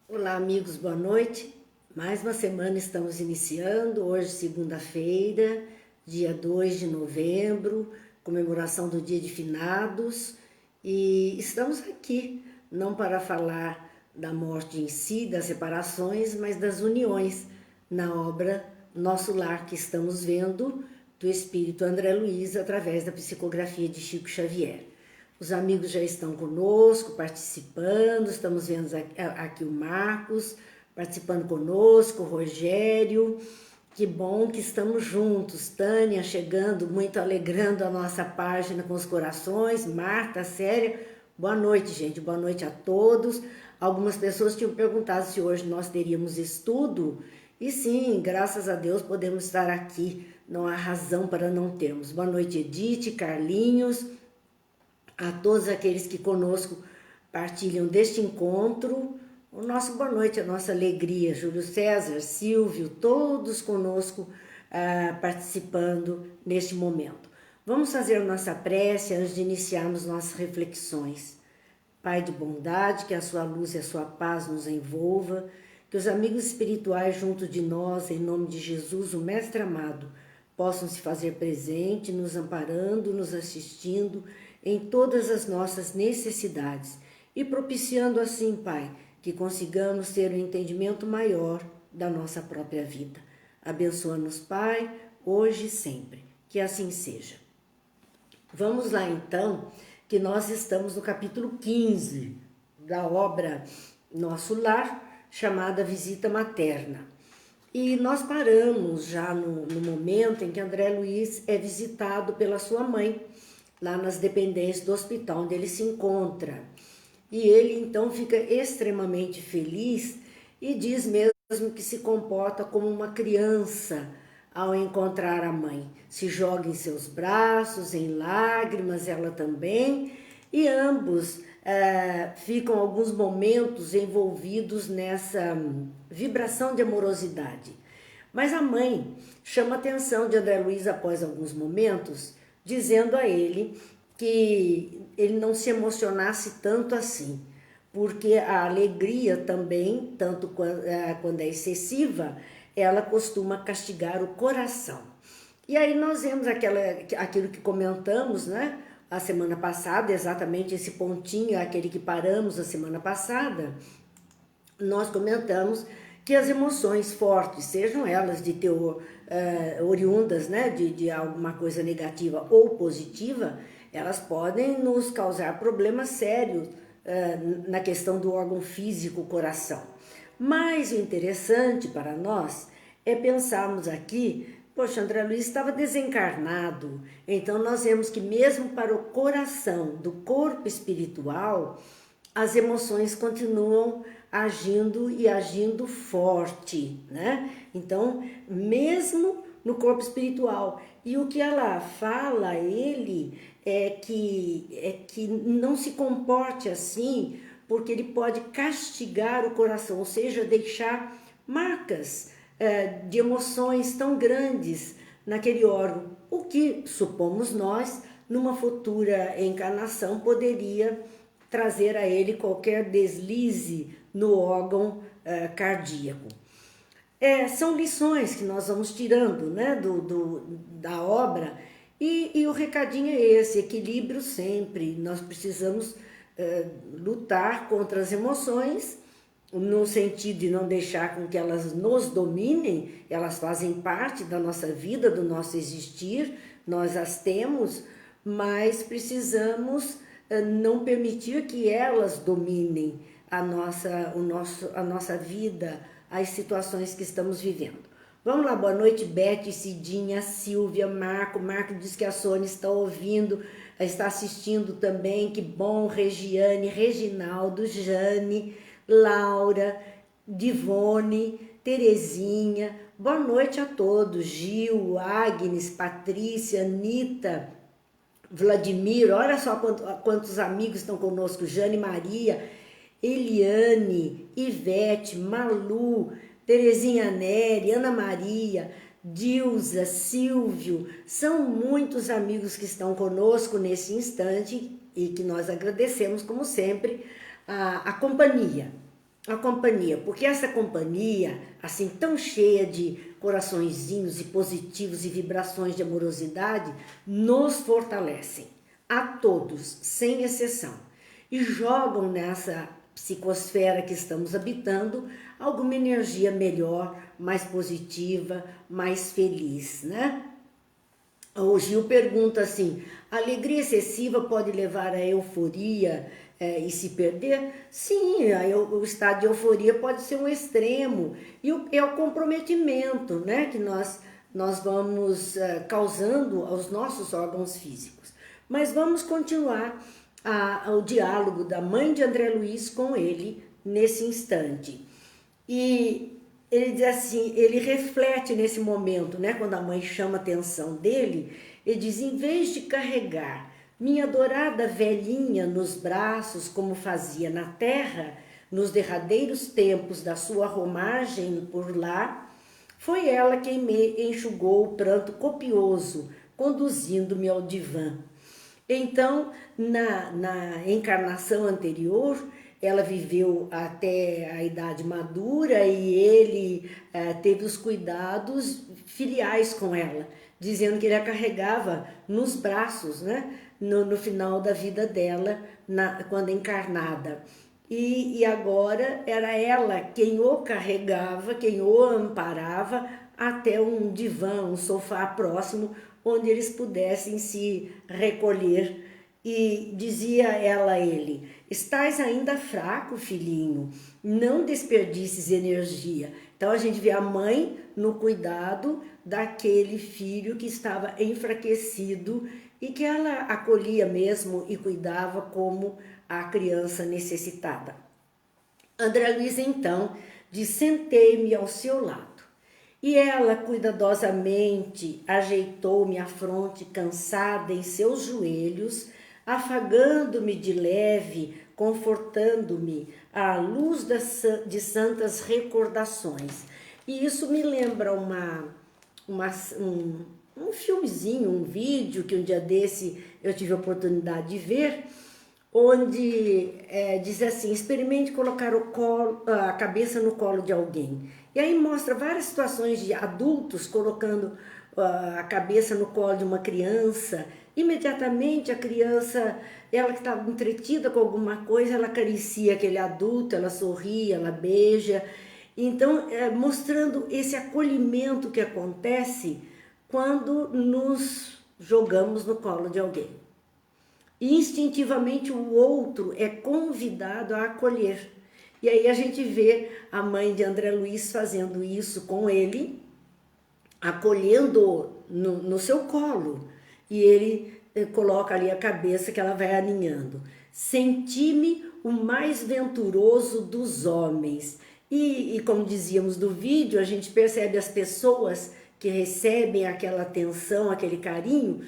Olá, amigos, boa noite. Mais uma semana estamos iniciando, hoje segunda-feira, dia 2 de novembro, comemoração do Dia de Finados, e estamos aqui não para falar da morte em si, das separações, mas das uniões na obra Nosso Lar que estamos vendo do Espírito André Luiz através da psicografia de Chico Xavier. Os amigos já estão conosco, participando, estamos vendo aqui o Marcos participando conosco, o Rogério, que bom que estamos juntos. Tânia chegando, muito alegrando a nossa página com os corações. Marta, Séria, boa noite, gente, boa noite a todos. Algumas pessoas tinham perguntado se hoje nós teríamos estudo, e sim, graças a Deus podemos estar aqui, não há razão para não termos. Boa noite, Edith, Carlinhos, a todos aqueles que conosco partilham deste encontro, o nosso boa noite, a nossa alegria, Júlio César, Silvio, todos conosco participando neste momento. Vamos fazer nossa prece antes de iniciarmos nossas reflexões. Pai de bondade, que a sua luz e a sua paz nos envolva, que os amigos espirituais junto de nós, em nome de Jesus, o Mestre amado, possam se fazer presente, nos amparando, nos assistindo em todas as nossas necessidades e propiciando assim, Pai, que consigamos ter um entendimento maior da nossa própria vida. Abençoa-nos, Pai, hoje e sempre. Que assim seja. Vamos lá então, que nós estamos no capítulo 15 da obra Nosso Lar, chamada Visita Materna. E nós paramos já no momento em que André Luiz é visitado pela sua mãe, lá nas dependências do hospital onde ele se encontra. E ele então fica extremamente feliz e diz mesmo que se comporta como uma criança ao encontrar a mãe. Se joga em seus braços, em lágrimas, ela também, e ambos ficam alguns momentos envolvidos nessa vibração de amorosidade. Mas a mãe chama a atenção de André Luiz após alguns momentos, dizendo a ele que ele não se emocionasse tanto assim, porque a alegria também, tanto quando é excessiva, ela costuma castigar o coração. E aí nós vemos aquilo que comentamos, né? A semana passada, exatamente esse pontinho, aquele que paramos a semana passada, nós comentamos que as emoções fortes, sejam elas de teor oriundas, né, de alguma coisa negativa ou positiva, elas podem nos causar problemas sérios na questão do órgão físico, coração. Mas o interessante para nós é pensarmos aqui, poxa, André Luiz estava desencarnado, então nós vemos que mesmo para o coração do corpo espiritual, as emoções continuam agindo e agindo forte, né? Então, mesmo no corpo espiritual. E o que ela fala a ele é que não se comporte assim, porque ele pode castigar o coração, ou seja, deixar marcas de emoções tão grandes naquele órgão, o que, supomos nós, numa futura encarnação poderia trazer a ele qualquer deslize no órgão cardíaco. São lições que nós vamos tirando, né, da obra, e o recadinho é esse: equilíbrio sempre. Nós precisamos lutar contra as emoções, no sentido de não deixar com que elas nos dominem. Elas fazem parte da nossa vida, do nosso existir, nós as temos, mas precisamos não permitir que elas dominem a nossa vida, as situações que estamos vivendo. Vamos lá, boa noite, Beth, Cidinha, Silvia, Marco. Marco diz que a Sônia está ouvindo, está assistindo também, que bom. Regiane, Reginaldo, Jane, Laura, Divone, Terezinha, boa noite a todos. Gil, Agnes, Patrícia, Anitta, Vladimir, olha só quantos amigos estão conosco. Jane Maria, Eliane, Ivete, Malu, Terezinha Neri, Ana Maria, Dilza, Silvio. São muitos amigos que estão conosco nesse instante e que nós agradecemos, como sempre, a companhia. a companhia, porque essa companhia, assim, tão cheia de coraçõezinhos e positivos e vibrações de amorosidade, nos fortalecem, a todos, sem exceção, e jogam nessa psicosfera que estamos habitando alguma energia melhor, mais positiva, mais feliz, né? O Gil pergunta assim: a alegria excessiva pode levar à euforia e se perder? Sim, o estado de euforia pode ser um extremo e é o comprometimento, né, que nós vamos causando aos nossos órgãos físicos. Mas vamos continuar o diálogo da mãe de André Luiz com ele nesse instante. E ele diz assim, ele reflete nesse momento, né, quando a mãe chama a atenção dele, ele diz: em vez de carregar minha adorada velhinha nos braços, como fazia na terra, nos derradeiros tempos da sua romagem por lá, foi ela quem me enxugou o pranto copioso, conduzindo-me ao divã. Então, na encarnação anterior, ela viveu até a idade madura e ele teve os cuidados filiais com ela, dizendo que ele a carregava nos braços, né, no final da vida dela, quando encarnada. E agora era ela quem o carregava, quem o amparava até um divã, um sofá próximo, onde eles pudessem se recolher. E dizia ela a ele: estás ainda fraco, filhinho, não desperdices energia. Então a gente vê a mãe no cuidado daquele filho que estava enfraquecido e que ela acolhia mesmo e cuidava como a criança necessitada. André Luiz então diz: sentei-me ao seu lado. E ela cuidadosamente ajeitou-me a fronte cansada em seus joelhos, afagando-me de leve, confortando-me à luz de santas recordações. E isso me lembra um filmezinho, um vídeo que um dia desse eu tive a oportunidade de ver, onde diz assim: experimente colocar a cabeça no colo de alguém. E aí mostra várias situações de adultos colocando a cabeça no colo de uma criança. Imediatamente a criança, ela que estava entretida com alguma coisa, ela acaricia aquele adulto, ela sorri, ela beija. Então, mostrando esse acolhimento que acontece quando nos jogamos no colo de alguém. E instintivamente o outro é convidado a acolher. E aí a gente vê a mãe de André Luiz fazendo isso com ele, acolhendo no seu colo. E ele coloca ali a cabeça que ela vai aninhando. Senti-me o mais venturoso dos homens. E como dizíamos do vídeo, a gente percebe as pessoas que recebem aquela atenção, aquele carinho,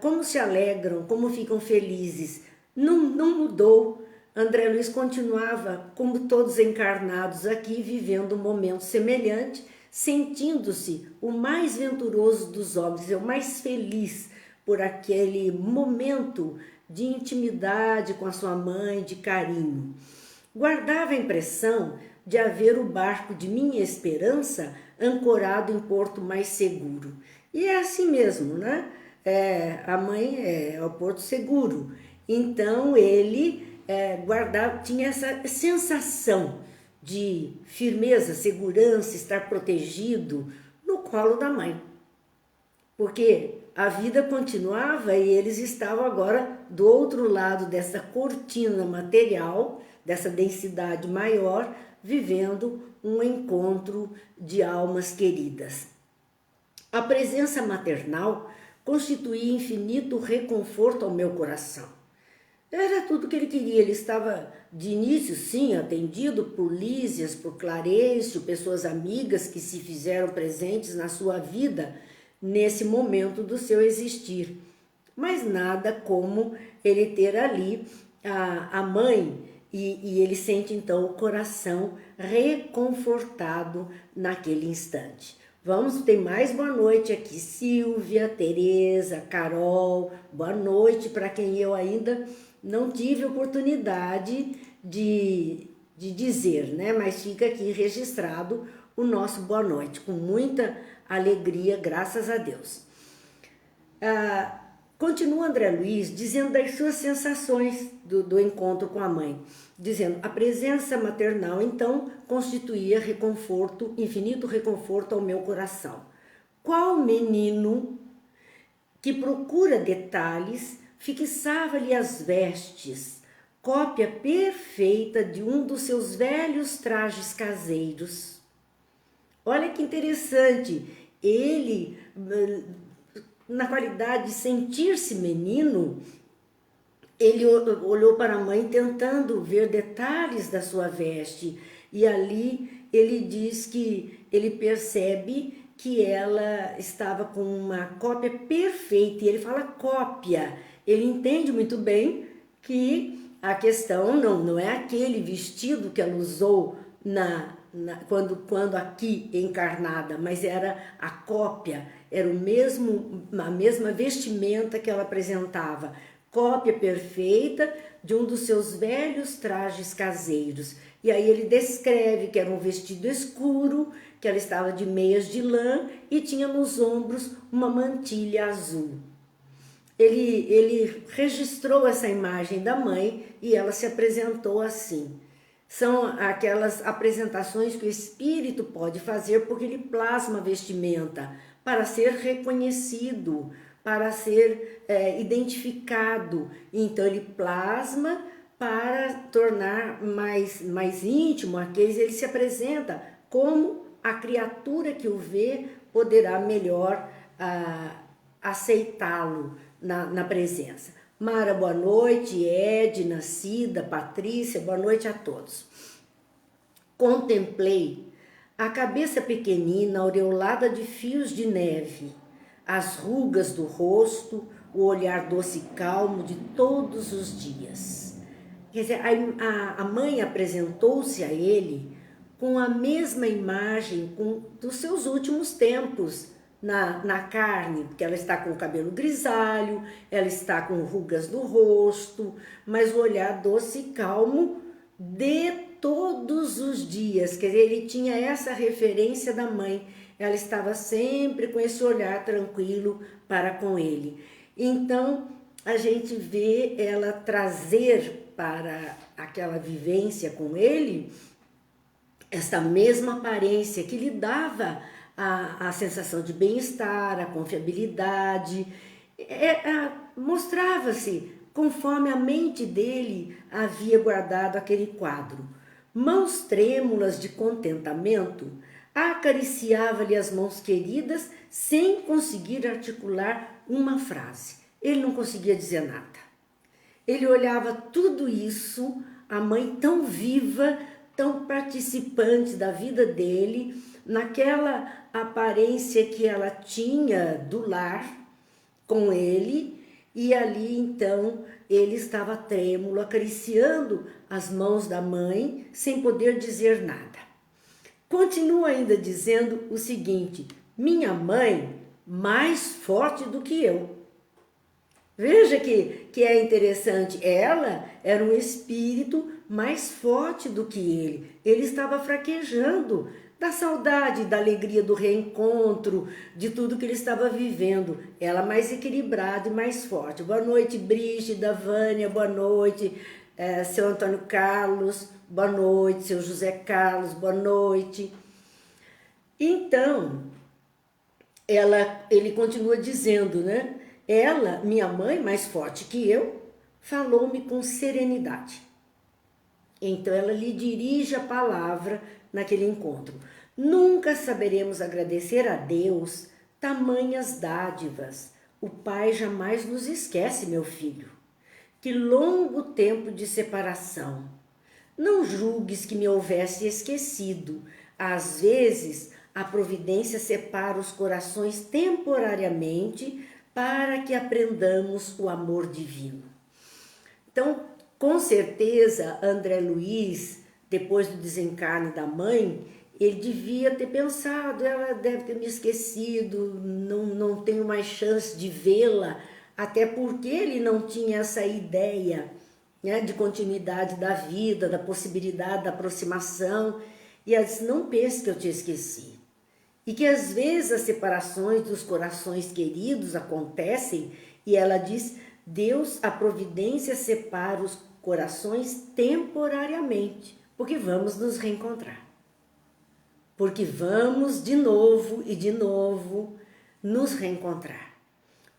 como se alegram, como ficam felizes. Não mudou. André Luiz continuava, como todos encarnados aqui, vivendo um momento semelhante, sentindo-se o mais venturoso dos homens, o mais feliz por aquele momento de intimidade com a sua mãe, de carinho. Guardava a impressão de haver o barco de minha esperança ancorado em porto mais seguro. E é assim mesmo, né? A mãe é o porto seguro. Então ele tinha essa sensação de firmeza, segurança, estar protegido no colo da mãe. Porque a vida continuava e eles estavam agora do outro lado dessa cortina material, dessa densidade maior, vivendo um encontro de almas queridas. A presença maternal constituía infinito reconforto ao meu coração. Era tudo que ele queria. Ele estava de início, sim, atendido por Lísias, por Clarencio, pessoas amigas que se fizeram presentes na sua vida nesse momento do seu existir. Mas nada como ele ter ali a mãe e ele sente então o coração reconfortado naquele instante. Vamos, tem mais boa noite aqui, Silvia, Tereza, Carol, boa noite para quem eu ainda não tive oportunidade de de dizer, né? Mas fica aqui registrado o nosso boa noite, com muita alegria, graças a Deus. Continua André Luiz dizendo das suas sensações do encontro com a mãe, dizendo: a presença maternal então constituía reconforto, infinito reconforto ao meu coração. Qual menino que procura detalhes fixava-lhe as vestes, cópia perfeita de um dos seus velhos trajes caseiros. Olha que interessante, ele, na qualidade de sentir-se menino, ele olhou para a mãe tentando ver detalhes da sua veste, e ali ele diz que ele percebe que ela estava com uma cópia perfeita, e ele fala cópia, ele entende muito bem que a questão não é aquele vestido que ela usou quando aqui encarnada, mas era a cópia, era a mesma vestimenta que ela apresentava, cópia perfeita de um dos seus velhos trajes caseiros. E aí ele descreve que era um vestido escuro, que ela estava de meias de lã e tinha nos ombros uma mantilha azul. Ele registrou essa imagem da mãe e ela se apresentou assim. São aquelas apresentações que o espírito pode fazer porque ele plasma a vestimenta para ser reconhecido, para ser identificado. Então ele plasma para tornar mais íntimo aqueles, ele se apresenta como a criatura que o vê poderá melhor aceitá-lo na presença. Mara, boa noite. Edna, Cida, Patrícia, boa noite a todos. Contemplei a cabeça pequenina aureolada de fios de neve, as rugas do rosto, o olhar doce e calmo de todos os dias. Quer dizer, a mãe apresentou-se a ele com a mesma imagem dos seus últimos tempos, na carne, porque ela está com o cabelo grisalho, ela está com rugas no rosto, mas o olhar doce e calmo de todos os dias. Quer dizer, ele tinha essa referência da mãe, ela estava sempre com esse olhar tranquilo para com ele. Então, a gente vê ela trazer para aquela vivência com ele essa mesma aparência que lhe dava a sensação de bem-estar, a confiabilidade, mostrava-se conforme a mente dele havia guardado aquele quadro. Mãos trêmulas de contentamento, acariciava-lhe as mãos queridas sem conseguir articular uma frase. Ele não conseguia dizer nada. Ele olhava tudo isso, a mãe tão viva, tão participante da vida dele, naquela aparência que ela tinha do lar com ele, e ali então ele estava trêmulo, acariciando as mãos da mãe, sem poder dizer nada. Continua ainda dizendo o seguinte: minha mãe mais forte do que eu. Veja que é interessante, ela era um espírito mais forte do que ele. Ele estava fraquejando da saudade, da alegria do reencontro, de tudo que ele estava vivendo. Ela mais equilibrada e mais forte. Boa noite, Brígida, Vânia, boa noite, seu Antônio Carlos, boa noite, seu José Carlos, boa noite. Então, ele continua dizendo, né? Ela, minha mãe, mais forte que eu, falou-me com serenidade. Então ela lhe dirige a palavra naquele encontro. Nunca saberemos agradecer a Deus tamanhas dádivas. O Pai jamais nos esquece, meu filho. Que longo tempo de separação. Não julgues que me houvesse esquecido. Às vezes, a providência separa os corações temporariamente para que aprendamos o amor divino. Então, com certeza, André Luiz, depois do desencarne da mãe, ele devia ter pensado, ela deve ter me esquecido, não tenho mais chance de vê-la, até porque ele não tinha essa ideia né, de continuidade da vida, da possibilidade da aproximação. E ela disse, não pense que eu te esqueci. E que às vezes as separações dos corações queridos acontecem, e ela diz, Deus, a providência separa os corações temporariamente, porque vamos nos reencontrar. Porque vamos de novo e de novo nos reencontrar.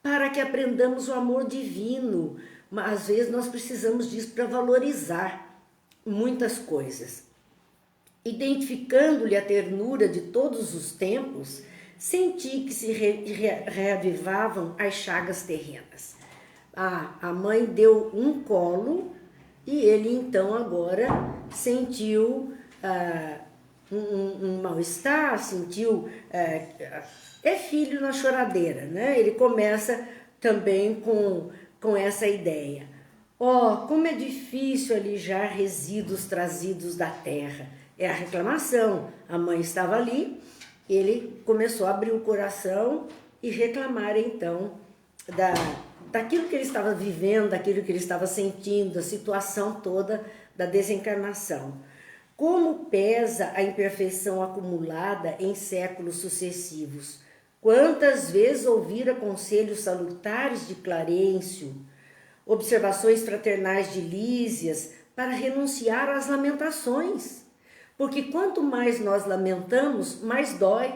Para que aprendamos o amor divino, mas às vezes nós precisamos disso para valorizar muitas coisas. Identificando-lhe a ternura de todos os tempos, senti que se reavivavam as chagas terrenas. A mãe deu um colo e ele então agora sentiu um mal-estar, sentiu... é filho na choradeira, né? Ele começa também com essa ideia. Como é difícil alijar resíduos trazidos da terra. É a reclamação. A mãe estava ali, ele começou a abrir o coração e reclamar então daquilo que ele estava vivendo, daquilo que ele estava sentindo, da situação toda da desencarnação. Como pesa a imperfeição acumulada em séculos sucessivos. Quantas vezes ouvira conselhos salutares de Clarencio, observações fraternais de Lísias, para renunciar às lamentações. Porque quanto mais nós lamentamos, mais dói,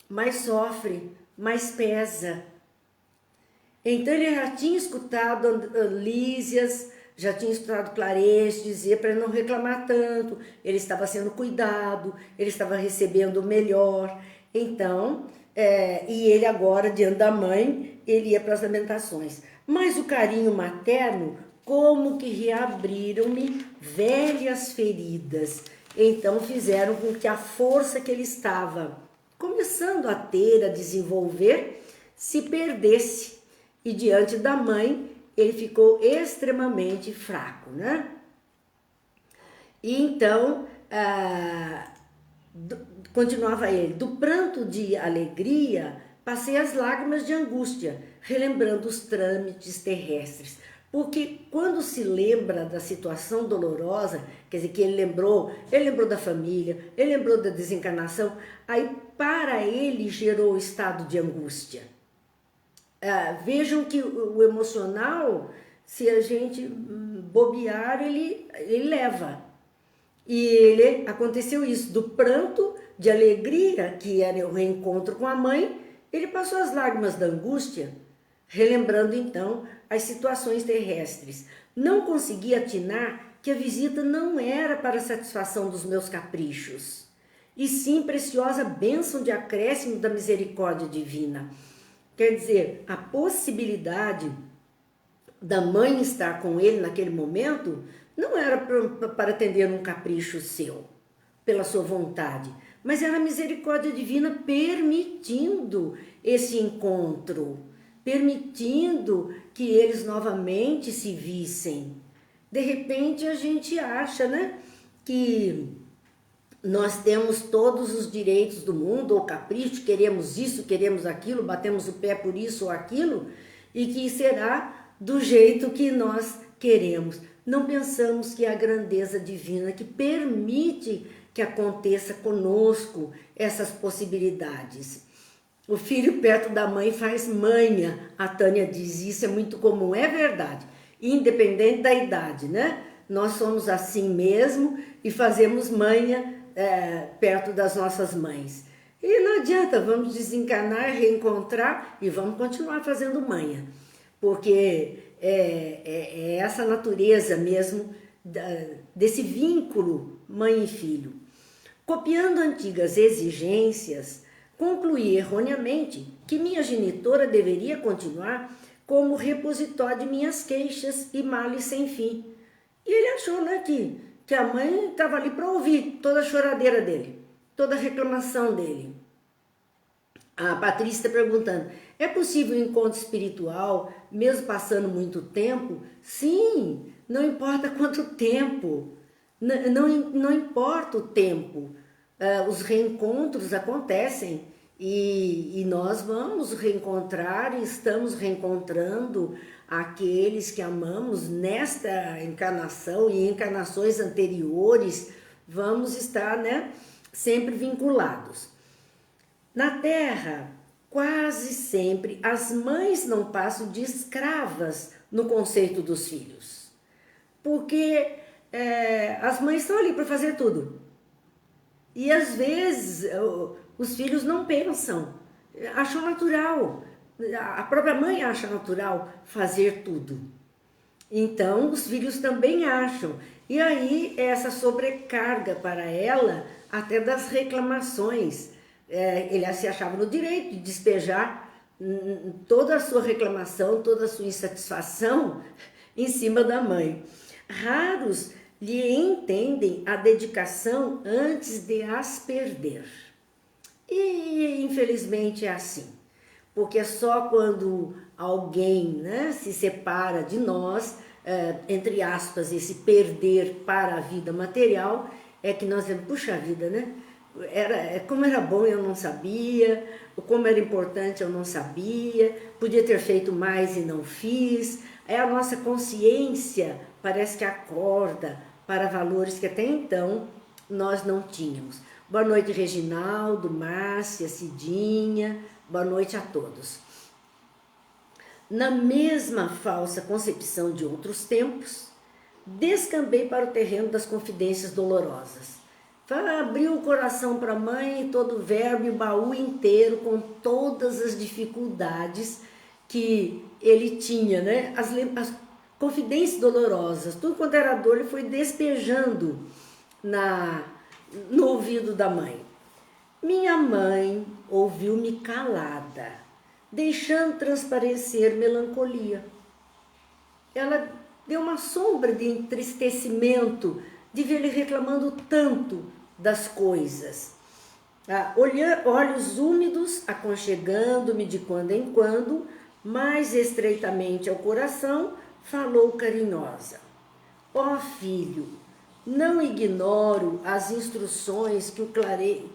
mais sofre, mais pesa. Então ele já tinha escutado Lísias, já tinha escutado Clarencio dizer para não reclamar tanto, ele estava sendo cuidado, ele estava recebendo o melhor. Então, e ele agora, diante da mãe, ele ia para as lamentações. Mas o carinho materno, como que reabriram-me velhas feridas. Então fizeram com que a força que ele estava começando a ter, a desenvolver, se perdesse. E diante da mãe, ele ficou extremamente fraco, né? E então, continuava ele, do pranto de alegria, passei as lágrimas de angústia, relembrando os trâmites terrestres. Porque quando se lembra da situação dolorosa, quer dizer, que ele lembrou da família, ele lembrou da desencarnação, aí para ele gerou o estado de angústia. Vejam que o emocional, se a gente bobear, ele leva. E aconteceu isso, do pranto de alegria, que era o reencontro com a mãe, ele passou as lágrimas da angústia, relembrando então as situações terrestres. Não consegui atinar que a visita não era para a satisfação dos meus caprichos, e sim preciosa bênção de acréscimo da misericórdia divina. Quer dizer, a possibilidade da mãe estar com ele naquele momento não era para atender um capricho seu, pela sua vontade, mas era a misericórdia divina permitindo esse encontro, permitindo que eles novamente se vissem. De repente a gente acha, né, que nós temos todos os direitos do mundo, ou capricho, queremos isso, queremos aquilo, batemos o pé por isso ou aquilo, e que será do jeito que nós queremos. Não pensamos que é a grandeza divina que permite que aconteça conosco essas possibilidades. O filho perto da mãe faz manha, a Tânia diz, isso é muito comum, é verdade, independente da idade, né? Nós somos assim mesmo e fazemos manha perto das nossas mães. E não adianta, vamos desencarnar, reencontrar e vamos continuar fazendo manha, porque é essa natureza mesmo desse vínculo mãe e filho. Copiando antigas exigências, concluí erroneamente que minha genitora deveria continuar como repositório de minhas queixas e males sem fim. E ele achou, né, que a mãe estava ali para ouvir toda a choradeira dele, toda a reclamação dele. A Patrícia está perguntando, é possível um encontro espiritual, mesmo passando muito tempo? Sim, não importa quanto tempo, não importa o tempo, os reencontros acontecem E nós vamos reencontrar e estamos reencontrando aqueles que amamos nesta encarnação e encarnações anteriores, vamos estar, né, sempre vinculados. Na Terra, quase sempre as mães não passam de escravas no conceito dos filhos, porque as mães estão ali para fazer tudo. E às vezes os filhos não pensam, acham natural, a própria mãe acha natural fazer tudo. Então os filhos também acham. E aí essa sobrecarga para ela, até das reclamações. Ele se achava no direito de despejar toda a sua reclamação, toda a sua insatisfação em cima da mãe. Raros lhe entendem a dedicação antes de as perder. E infelizmente é assim, porque é só quando alguém, né, se separa de nós, entre aspas, esse perder para a vida material, é que nós vemos, puxa vida, né? Como era bom eu não sabia, como era importante eu não sabia, podia ter feito mais e não fiz. A nossa consciência parece que acorda para valores que até então nós não tínhamos. Boa noite, Reginaldo, Márcia, Cidinha, boa noite a todos. Na mesma falsa concepção de outros tempos, descambei para o terreno das confidências dolorosas. Abriu o coração para a mãe e todo o verbo e o baú inteiro com todas as dificuldades que ele tinha, né? As confidências dolorosas, tudo quanto era dor, ele foi despejando no ouvido da mãe. Minha mãe ouviu-me calada, deixando transparecer melancolia. Ela deu uma sombra de entristecimento de ver ele reclamando tanto das coisas. Olhos úmidos, aconchegando-me de quando em quando, mais estreitamente ao coração, falou carinhosa. Ó filho, não ignoro as instruções que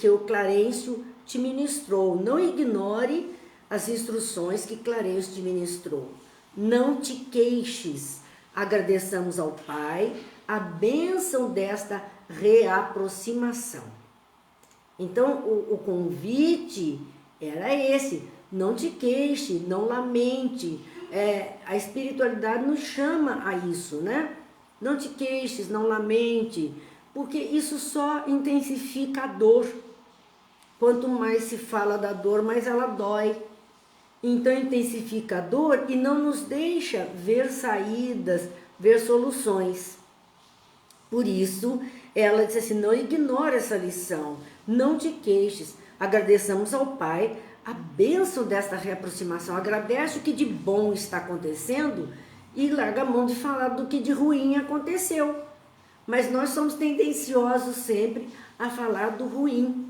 o Clarencio te ministrou. Não ignore as instruções que Clarencio te ministrou. Não te queixes. Agradeçamos ao Pai a bênção desta reaproximação. Então, o convite era esse: não te queixe, não lamente. A espiritualidade nos chama a isso, né? Não te queixes, não lamente, porque isso só intensifica a dor. Quanto mais se fala da dor, mais ela dói. Então intensifica a dor e não nos deixa ver saídas, ver soluções. Por isso, ela disse assim: não ignore essa lição, não te queixes. Agradeçamos ao Pai a bênção desta reaproximação. Agradece o que de bom está acontecendo e larga a mão de falar do que de ruim aconteceu. Mas nós somos tendenciosos sempre a falar do ruim,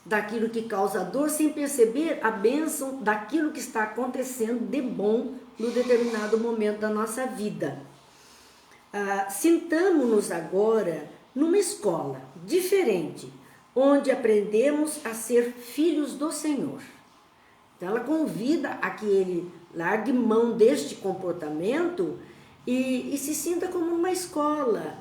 daquilo que causa dor, sem perceber a bênção daquilo que está acontecendo de bom no determinado momento da nossa vida. Sintamo-nos agora numa escola diferente, onde aprendemos a ser filhos do Senhor. Então ela convida a que ele largue mão deste comportamento e se sinta como uma escola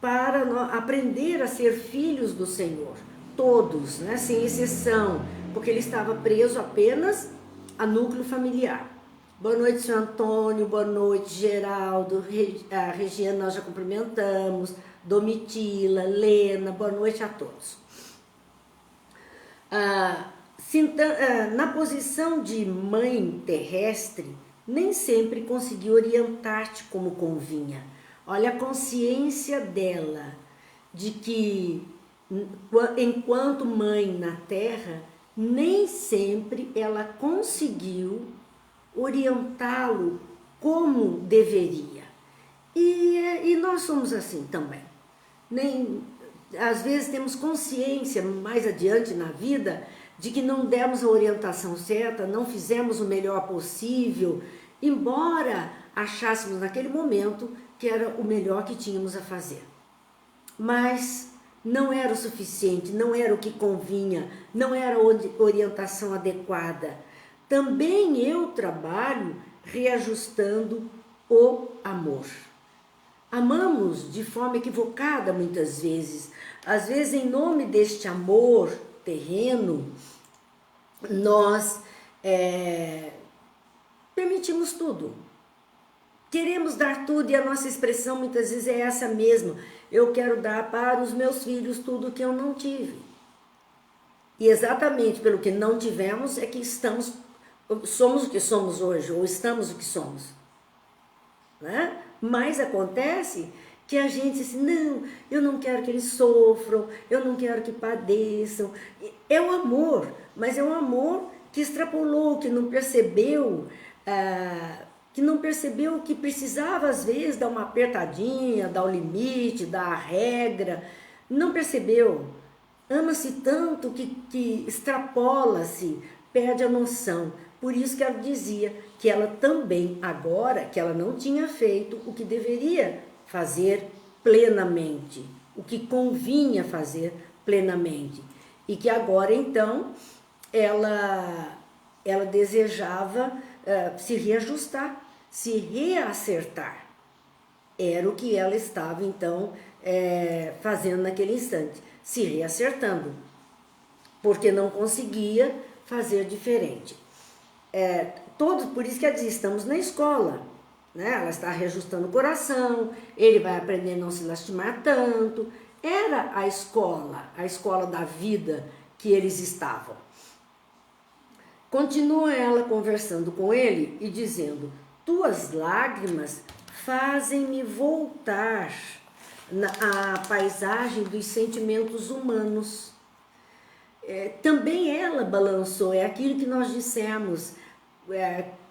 para aprender a ser filhos do Senhor. Todos, né, sem exceção, porque ele estava preso apenas a núcleo familiar. Boa noite, senhor Antônio, boa noite, Geraldo, a Regiana nós já cumprimentamos, Domitila, Lena, boa noite a todos. Na posição de mãe terrestre, nem sempre consegui orientar-te como convinha. Olha a consciência dela de que, enquanto mãe na terra, nem sempre ela conseguiu orientá-lo como deveria. E nós somos assim também. Às vezes temos consciência mais adiante na vida de que não demos a orientação certa, não fizemos o melhor possível, embora achássemos naquele momento que era o melhor que tínhamos a fazer. Mas não era o suficiente, não era o que convinha, não era a orientação adequada. Também eu trabalho reajustando o amor. Amamos de forma equivocada muitas vezes. Às vezes, em nome deste amor terreno, nós permitimos tudo. Queremos dar tudo e a nossa expressão muitas vezes é essa mesma. Eu quero dar para os meus filhos tudo que eu não tive. E exatamente pelo que não tivemos é que somos o que somos hoje, ou estamos o que somos. Né? Mas acontece que a gente diz assim, não, eu não quero que eles sofram, eu não quero que padeçam. É o amor, mas é um amor que extrapolou, que não percebeu, que precisava às vezes dar uma apertadinha, dar o limite, dar a regra. Não percebeu. Ama-se tanto que extrapola-se, perde a noção. Por isso que ela dizia que ela também, agora que ela não tinha feito o que deveria fazer plenamente, o que convinha fazer plenamente. E que agora, então, ela desejava se reajustar, se reacertar. Era o que ela estava, então, fazendo naquele instante, se reacertando, porque não conseguia fazer diferente. Por isso que ela diz, estamos na escola, né? Ela está reajustando o coração, ele vai aprender a não se lastimar tanto. Era a escola da vida que eles estavam. Continua ela conversando com ele e dizendo, tuas lágrimas fazem-me voltar à paisagem dos sentimentos humanos. Também ela balançou, é aquilo que nós dissemos,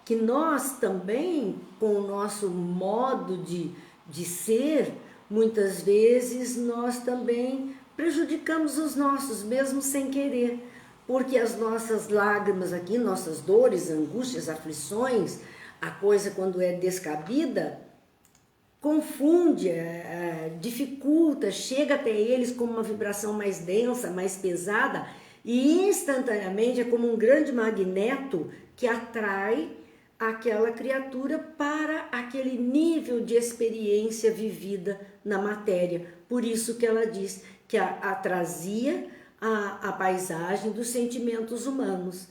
que nós também, com o nosso modo de ser, muitas vezes nós também prejudicamos os nossos, mesmo sem querer, porque as nossas lágrimas aqui, nossas dores, angústias, aflições, a coisa quando é descabida, confunde, dificulta, chega até eles com uma vibração mais densa, mais pesada, e instantaneamente é como um grande magneto que atrai aquela criatura para aquele nível de experiência vivida na matéria. Por isso que ela diz que a trazia a paisagem dos sentimentos humanos.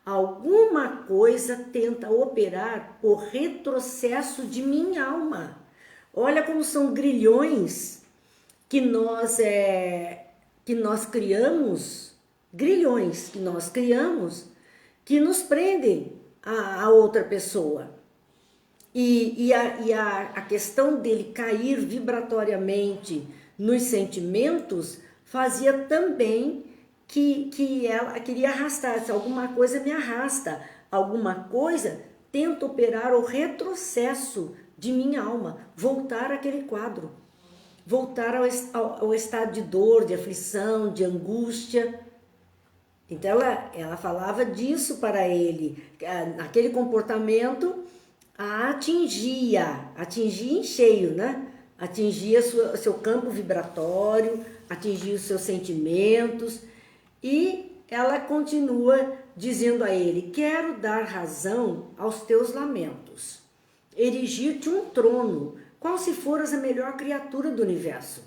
Alguma coisa tenta operar por retrocesso de minha alma. Olha como são grilhões que nós criamos, que nos prendem a outra pessoa. E a questão dele cair vibratoriamente nos sentimentos fazia também que ela queria arrastar. Se alguma coisa me arrasta, alguma coisa tenta operar o retrocesso de minha alma, voltar àquele quadro, voltar ao estado de dor, de aflição, de angústia. Então ela falava disso para ele, aquele comportamento atingia em cheio, né? Atingia seu campo vibratório, atingia os seus sentimentos, e ela continua dizendo a ele, quero dar razão aos teus lamentos, erigir-te um trono, qual se foras a melhor criatura do universo.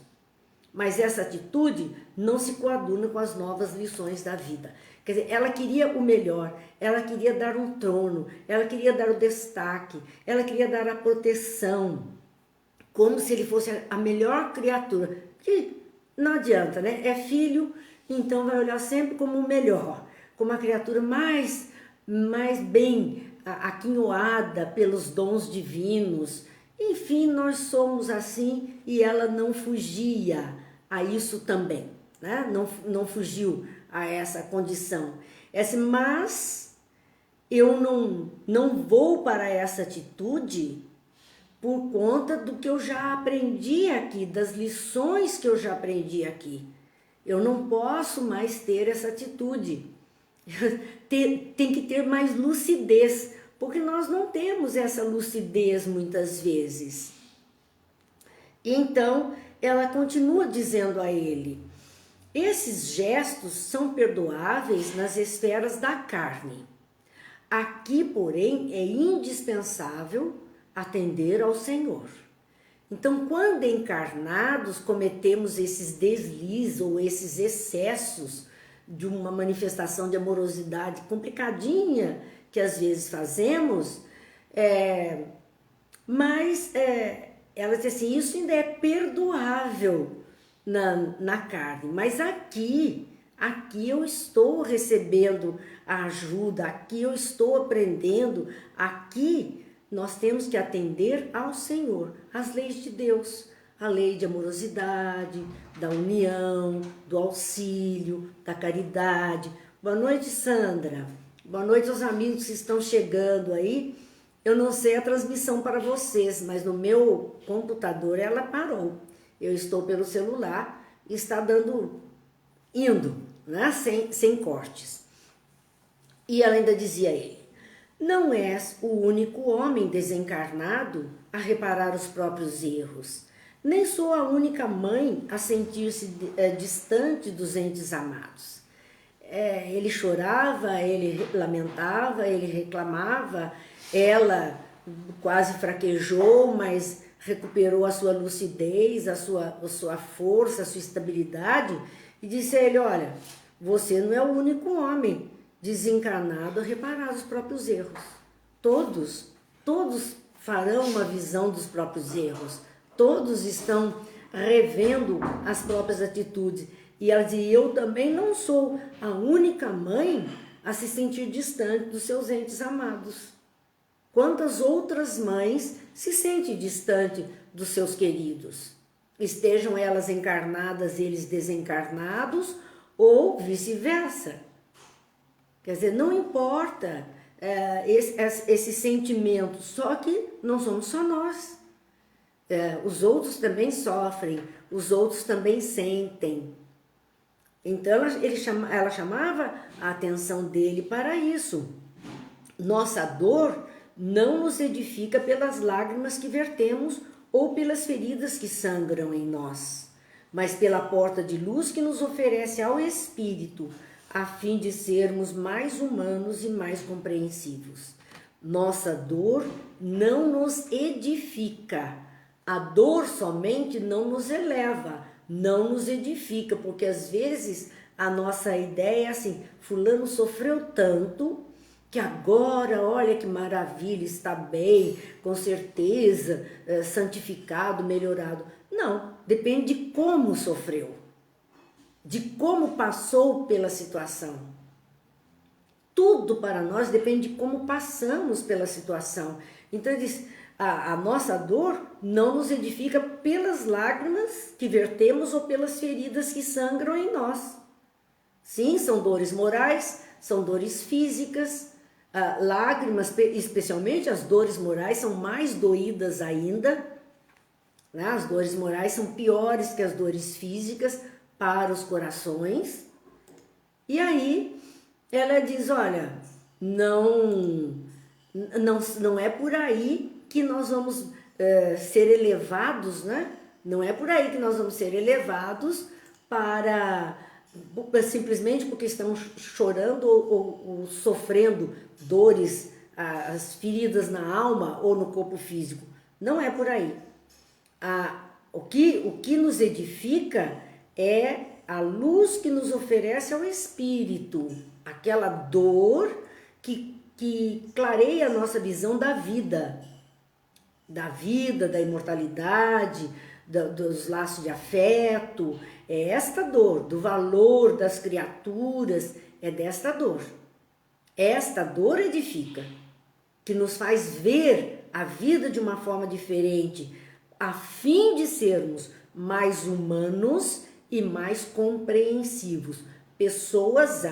Mas essa atitude não se coaduna com as novas lições da vida. Quer dizer, ela queria o melhor, ela queria dar um trono, ela queria dar o destaque, ela queria dar a proteção, como se ele fosse a melhor criatura. Que não adianta, né? É filho, então vai olhar sempre como o melhor, como a criatura mais bem aquinhoada pelos dons divinos. Enfim, nós somos assim e ela não fugia a isso também, né? Não fugiu a essa condição. Mas eu não vou para essa atitude por conta do que eu já aprendi aqui, das lições que eu já aprendi aqui. Eu não posso mais ter essa atitude. Tem que ter mais lucidez, porque nós não temos essa lucidez muitas vezes. Então, ela continua dizendo a ele, Esses gestos são perdoáveis nas esferas da carne. Aqui, porém, é indispensável atender ao Senhor. Então, quando encarnados, cometemos esses deslizes ou esses excessos de uma manifestação de amorosidade complicadinha que às vezes fazemos, mas ela diz assim, isso ainda é perdoável na carne, mas aqui eu estou recebendo a ajuda, aqui eu estou aprendendo, aqui nós temos que atender ao Senhor, às leis de Deus, a lei de amorosidade, da união, do auxílio, da caridade. Boa noite, Sandra. Boa noite aos amigos que estão chegando aí. Eu não sei a transmissão para vocês, mas no meu computador ela parou. Eu estou pelo celular e está indo, né? Sem cortes. E ela ainda dizia a ele, não és o único homem desencarnado a reparar os próprios erros, nem sou a única mãe a sentir-se distante dos entes amados. Ele chorava, ele lamentava, ele reclamava, ela quase fraquejou, mas recuperou a sua lucidez, a sua força, a sua estabilidade, e disse a ele, olha, você não é o único homem desencarnado a reparar os próprios erros. Todos farão uma visão dos próprios erros, todos estão revendo as próprias atitudes. E ela dizia, eu também não sou a única mãe a se sentir distante dos seus entes amados. Quantas outras mães se sentem distante dos seus queridos? Estejam elas encarnadas, eles desencarnados, ou vice-versa. Quer dizer, não importa esse sentimento, só que não somos só nós. Os outros também sofrem, os outros também sentem. Então ela chamava a atenção dele para isso. Nossa dor não nos edifica pelas lágrimas que vertemos ou pelas feridas que sangram em nós, mas pela porta de luz que nos oferece ao Espírito, a fim de sermos mais humanos e mais compreensivos. Nossa dor não nos edifica, a dor somente não nos eleva, não nos edifica, porque às vezes a nossa ideia é assim, fulano sofreu tanto que agora, olha que maravilha, está bem, com certeza, santificado, melhorado. Não, depende de como sofreu, de como passou pela situação. Tudo para nós depende de como passamos pela situação. Então ele diz, a nossa dor não nos edifica pelas lágrimas que vertemos ou pelas feridas que sangram em nós. Sim, são dores morais, são dores físicas, lágrimas, especialmente as dores morais, são mais doídas ainda, né? As dores morais são piores que as dores físicas para os corações. E aí ela diz, olha, não é por aí que nós vamos ser elevados, né? Não é por aí que nós vamos ser elevados para simplesmente porque estamos chorando ou sofrendo dores, as feridas na alma ou no corpo físico. Não é por aí. O que nos edifica é a luz que nos oferece ao Espírito, aquela dor que clareia a nossa visão da vida, da imortalidade, dos laços de afeto. É esta dor, do valor das criaturas, é desta dor. Esta dor edifica, que nos faz ver a vida de uma forma diferente, a fim de sermos mais humanos e mais compreensivos. Pessoas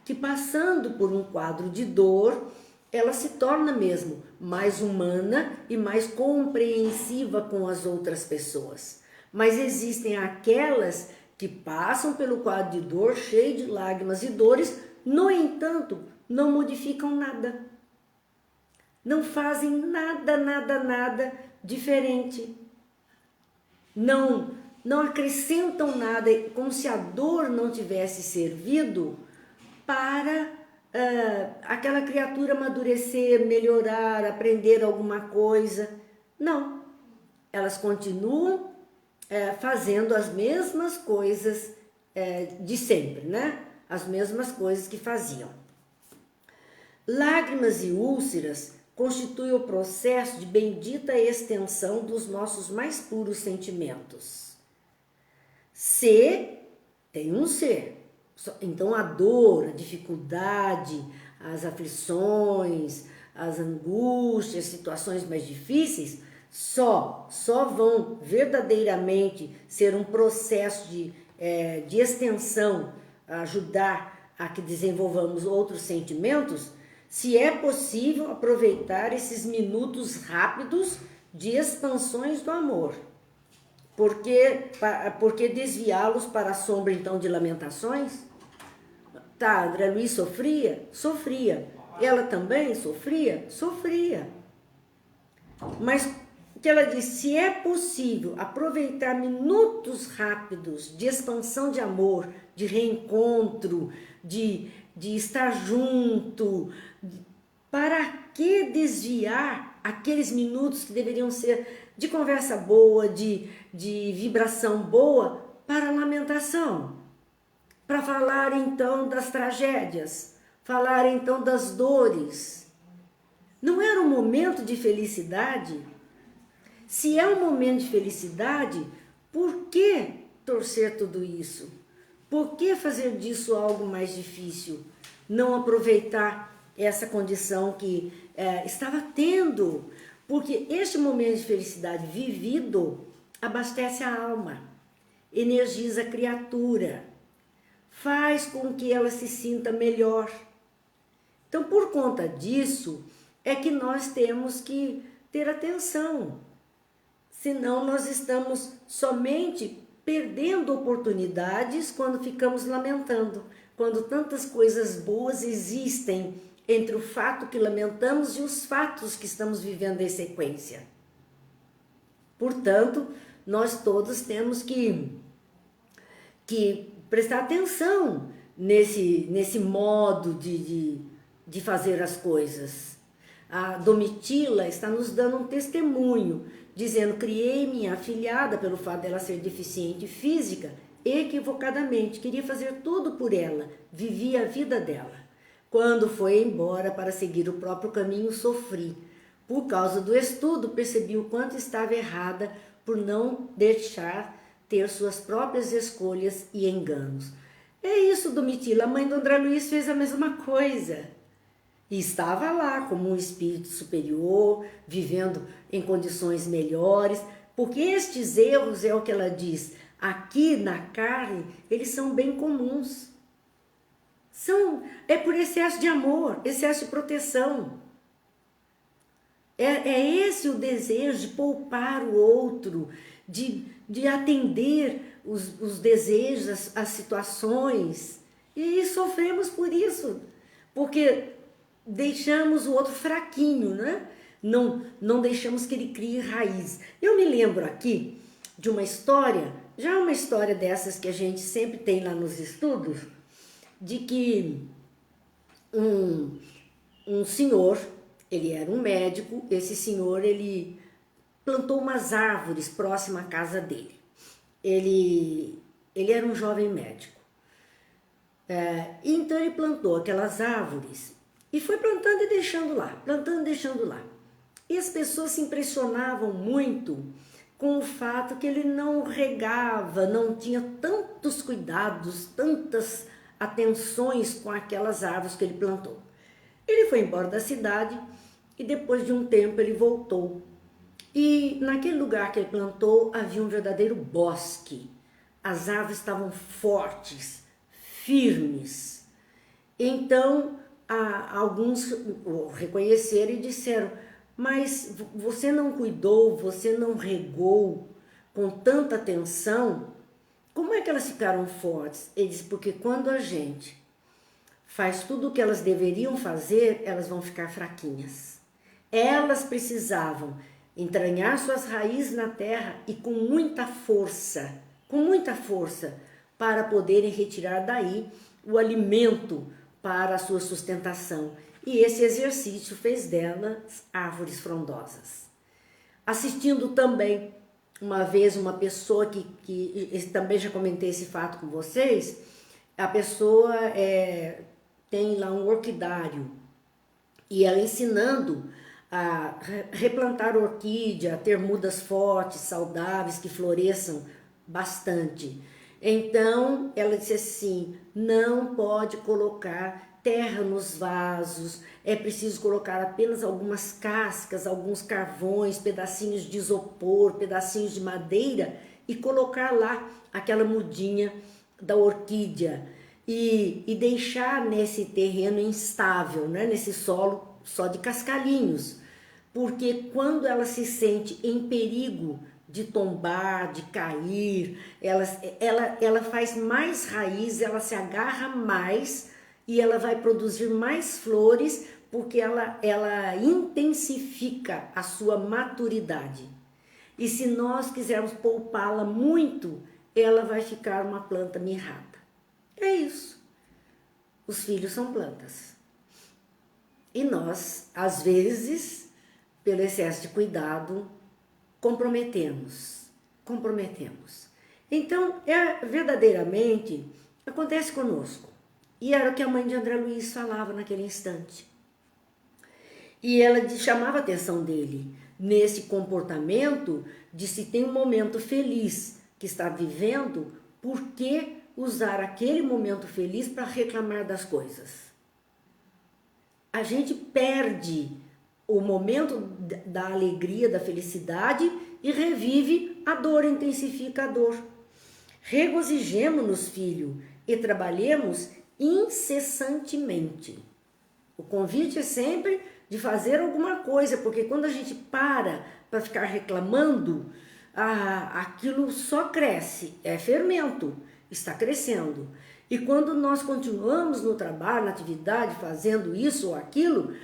que passando por um quadro de dor, ela se torna mesmo mais humana e mais compreensiva com as outras pessoas. Mas existem aquelas que passam pelo quadro de dor, cheio de lágrimas e dores, no entanto, não modificam nada. Não fazem nada diferente. Não não acrescentam nada, como se a dor não tivesse servido para aquela criatura amadurecer, melhorar, aprender alguma coisa. Não, elas continuam fazendo as mesmas coisas de sempre, né? As mesmas coisas que faziam. Lágrimas e úlceras constituem o processo de bendita extensão dos nossos mais puros sentimentos. Se tem um ser, então a dor, a dificuldade, as aflições, as angústias, situações mais difíceis, só vão verdadeiramente ser um processo de extensão, ajudar a que desenvolvamos outros sentimentos, se é possível aproveitar esses minutos rápidos de expansões do amor. Porque desviá-los para a sombra, então, de lamentações? Tá, André Luiz sofria? Sofria. Ela também sofria? Sofria. Mas o que ela diz, se é possível aproveitar minutos rápidos de expansão de amor, de reencontro, de estar junto, para que desviar aqueles minutos que deveriam ser de conversa boa, de vibração boa, para a lamentação? Para falar então das tragédias, falar então das dores. Não era um momento de felicidade? Se é um momento de felicidade, por que torcer tudo isso? Por que fazer disso algo mais difícil? Não aproveitar essa condição que estava tendo? Porque este momento de felicidade vivido abastece a alma, energiza a criatura, faz com que ela se sinta melhor. Então, por conta disso, é que nós temos que ter atenção. Senão, nós estamos somente perdendo oportunidades quando ficamos lamentando, quando tantas coisas boas existem entre o fato que lamentamos e os fatos que estamos vivendo em sequência. Portanto, nós todos temos que prestar atenção nesse modo de fazer as coisas. A Domitila está nos dando um testemunho, dizendo: criei minha afilhada pelo fato dela ser deficiente física, equivocadamente, queria fazer tudo por ela, vivia a vida dela. Quando foi embora para seguir o próprio caminho, sofri. Por causa do estudo, percebi o quanto estava errada por não deixar ter suas próprias escolhas e enganos. É isso, Domitila, a mãe do André Luiz fez a mesma coisa. E estava lá como um espírito superior, vivendo em condições melhores, porque estes erros, é o que ela diz, aqui na carne, eles são bem comuns. É por excesso de amor, excesso de proteção. É esse o desejo de poupar o outro, de atender os desejos, as situações. E sofremos por isso, porque deixamos o outro fraquinho, né? Não deixamos que ele crie raiz. Eu me lembro aqui de uma história, já uma história dessas que a gente sempre tem lá nos estudos, de que um senhor, ele era um médico, esse senhor, ele plantou umas árvores próximo à casa dele. Ele era um jovem médico. Então ele plantou aquelas árvores e foi plantando e deixando lá, plantando e deixando lá. E as pessoas se impressionavam muito com o fato que ele não regava, não tinha tantos cuidados, tantas atenções com aquelas árvores que ele plantou. Ele foi embora da cidade e depois de um tempo ele voltou. E naquele lugar que ele plantou havia um verdadeiro bosque. As árvores estavam fortes, firmes. Então, alguns o reconheceram e disseram: mas você não cuidou, você não regou com tanta atenção? Como é que elas ficaram fortes? Ele disse: porque quando a gente faz tudo o que elas deveriam fazer, elas vão ficar fraquinhas. Elas precisavam entranhar suas raízes na terra e com muita força com muita força, para poderem retirar daí o alimento para a sua sustentação. E esse exercício fez delas árvores frondosas. Assistindo também, uma vez, uma pessoa que também já comentei esse fato com vocês, a pessoa tem lá um orquidário e ela ensinando a replantar orquídea, a ter mudas fortes, saudáveis, que floresçam bastante. Então, ela disse assim, não pode colocar terra nos vasos, é preciso colocar apenas algumas cascas, alguns carvões, pedacinhos de isopor, pedacinhos de madeira e colocar lá aquela mudinha da orquídea e deixar nesse terreno instável, né, nesse solo só de cascalhinhos, porque quando ela se sente em perigo de tombar, de cair, ela faz mais raiz, ela se agarra mais e ela vai produzir mais flores, porque ela intensifica a sua maturidade. E se nós quisermos poupá-la muito, ela vai ficar uma planta mirrada. É isso. Os filhos são plantas. E nós, às vezes, pelo excesso de cuidado, comprometemos. Então, verdadeiramente, acontece conosco. E era o que a mãe de André Luiz falava naquele instante. E ela chamava a atenção dele nesse comportamento de se tem um momento feliz que está vivendo, por que usar aquele momento feliz para reclamar das coisas? A gente perde o momento da alegria, da felicidade e revive a dor, intensifica a dor. Regozijemo-nos, filho, e trabalhemos incessantemente. O convite é sempre de fazer alguma coisa, porque quando a gente para ficar reclamando, aquilo só cresce, é fermento, está crescendo. E quando nós continuamos no trabalho, na atividade, fazendo isso ou aquilo,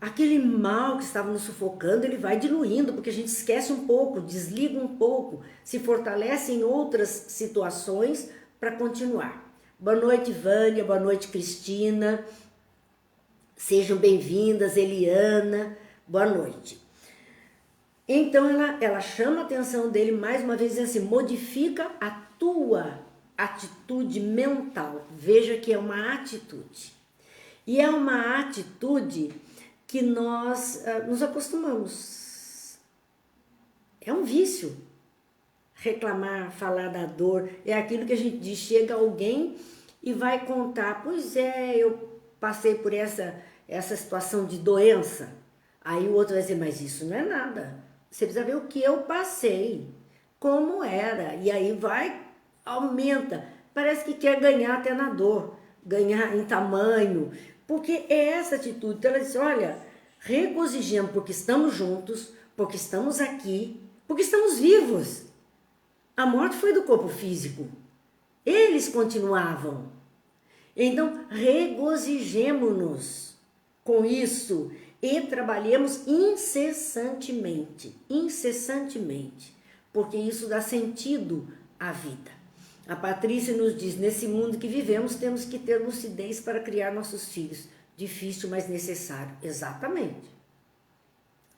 aquele mal que estava nos sufocando, ele vai diluindo, porque a gente esquece um pouco, desliga um pouco, se fortalece em outras situações para continuar. Boa noite, Vânia, boa noite, Cristina. Sejam bem-vindas, Eliana, boa noite. Então ela chama a atenção dele mais uma vez, assim, modifica a tua atitude mental. Veja que é uma atitude. E é uma atitude que nós nos acostumamos. É um vício. Reclamar, falar da dor, é aquilo que a gente diz, chega alguém e vai contar, pois é, eu passei por essa situação de doença. Aí o outro vai dizer, mas isso não é nada. Você precisa ver o que eu passei, como era. E aí aumenta. Parece que quer ganhar até na dor, ganhar em tamanho. Porque é essa atitude. Então ela diz, olha, regozijemos porque estamos juntos, porque estamos aqui, porque estamos vivos. A morte foi do corpo físico. Eles continuavam. Então, regozijemo-nos com isso e trabalhemos incessantemente, porque isso dá sentido à vida. A Patrícia nos diz, nesse mundo que vivemos, temos que ter lucidez para criar nossos filhos. Difícil, mas necessário. Exatamente.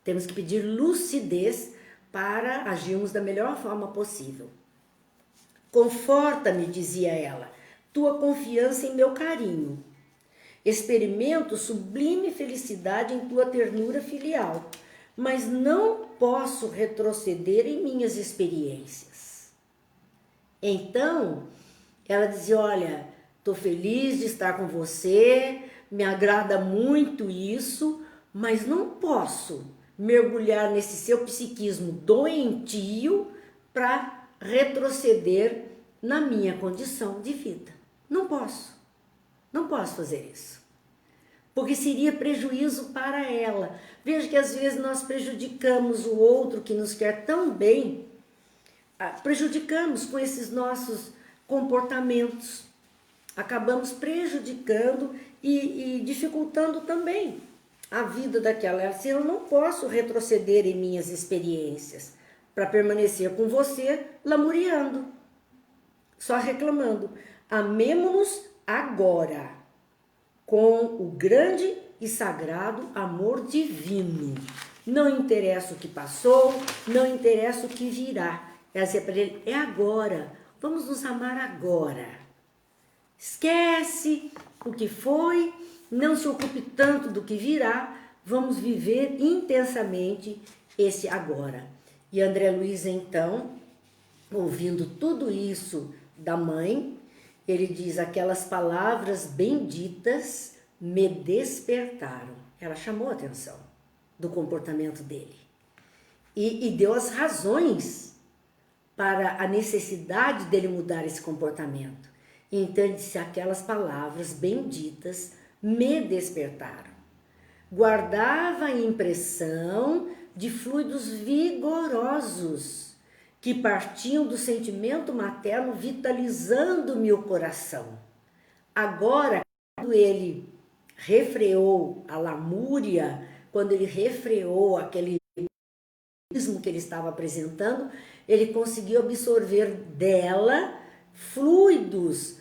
Temos que pedir lucidez para agirmos da melhor forma possível. Conforta-me, dizia ela, tua confiança em meu carinho. Experimento sublime felicidade em tua ternura filial, mas não posso retroceder em minhas experiências. Então, ela dizia, olha, estou feliz de estar com você, me agrada muito isso, mas não posso mergulhar nesse seu psiquismo doentio para retroceder na minha condição de vida. Não posso fazer isso, porque seria prejuízo para ela. Veja que às vezes nós prejudicamos o outro que nos quer tão bem, prejudicamos com esses nossos comportamentos, acabamos prejudicando e dificultando também a vida daquela. Assim, eu não posso retroceder em minhas experiências para permanecer com você lamuriando. só reclamando. Amemo-nos agora, com o grande e sagrado amor divino. Não interessa o que passou, não interessa o que virá. Ela dizia para ele, é agora, vamos nos amar agora. Esquece o que foi, não se ocupe tanto do que virá, vamos viver intensamente esse agora. E André Luiz, então, ouvindo tudo isso da mãe, ele diz, aquelas palavras benditas me despertaram. Ela chamou a atenção do comportamento dele e deu as razões para a necessidade dele mudar esse comportamento. Então ele disse, aquelas palavras benditas me despertaram. Guardava a impressão de fluidos vigorosos que partiam do sentimento materno, vitalizando-me o coração. Agora, quando ele refreou a lamúria, quando ele refreou aquele ismo que ele estava apresentando, ele conseguiu absorver dela fluidos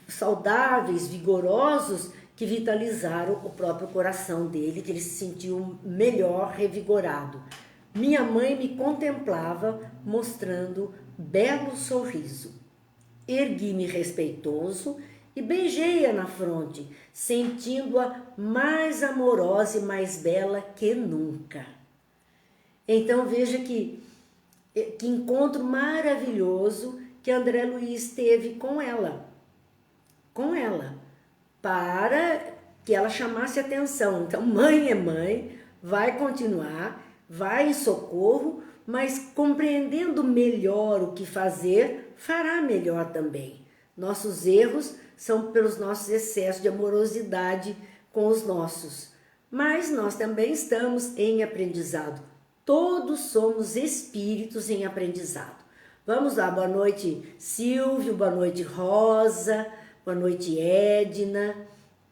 saudáveis, vigorosos, que vitalizaram o próprio coração dele, que ele se sentiu melhor, revigorado. Minha mãe me contemplava, mostrando belo sorriso. Ergui-me respeitoso e beijei-a na fronte, sentindo-a mais amorosa e mais bela que nunca. Então veja que encontro maravilhoso que André Luiz teve com ela, para que ela chamasse atenção. Então, mãe é mãe, vai continuar, vai em socorro, mas compreendendo melhor o que fazer, fará melhor também. Nossos erros são pelos nossos excessos de amorosidade com os nossos, mas nós também estamos em aprendizado. Todos somos espíritos em aprendizado. Vamos lá, boa noite Silvio, boa noite Rosa, boa noite Edna,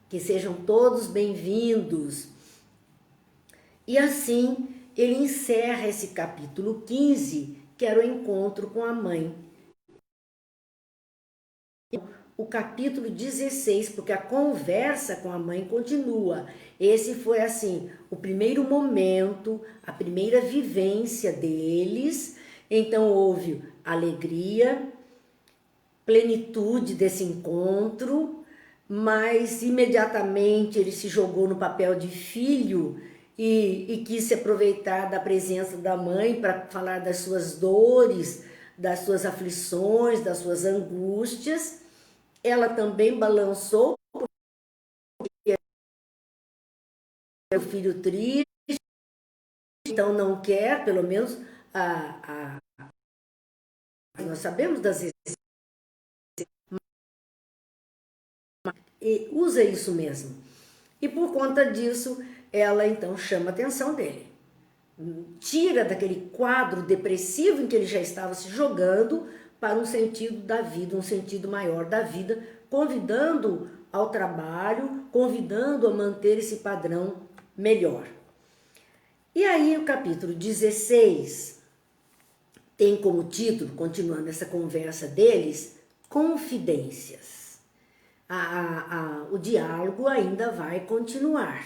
que sejam todos bem-vindos. E assim ele encerra esse capítulo 15, que era o encontro com a mãe. O capítulo 16, porque a conversa com a mãe continua. Esse foi assim, o primeiro momento, a primeira vivência deles. Então houve alegria, plenitude desse encontro, mas imediatamente ele se jogou no papel de filho e quis se aproveitar da presença da mãe para falar das suas dores, das suas aflições, das suas angústias. Ela também balançou, porque é o filho triste, então não quer, pelo menos, nós sabemos das e usa isso mesmo. E por conta disso, ela então chama a atenção dele. Tira daquele quadro depressivo em que ele já estava se jogando para um sentido da vida, um sentido maior da vida, convidando ao trabalho, convidando a manter esse padrão melhor. E aí o capítulo 16 tem como título, continuando essa conversa deles, confidências. O diálogo ainda vai continuar.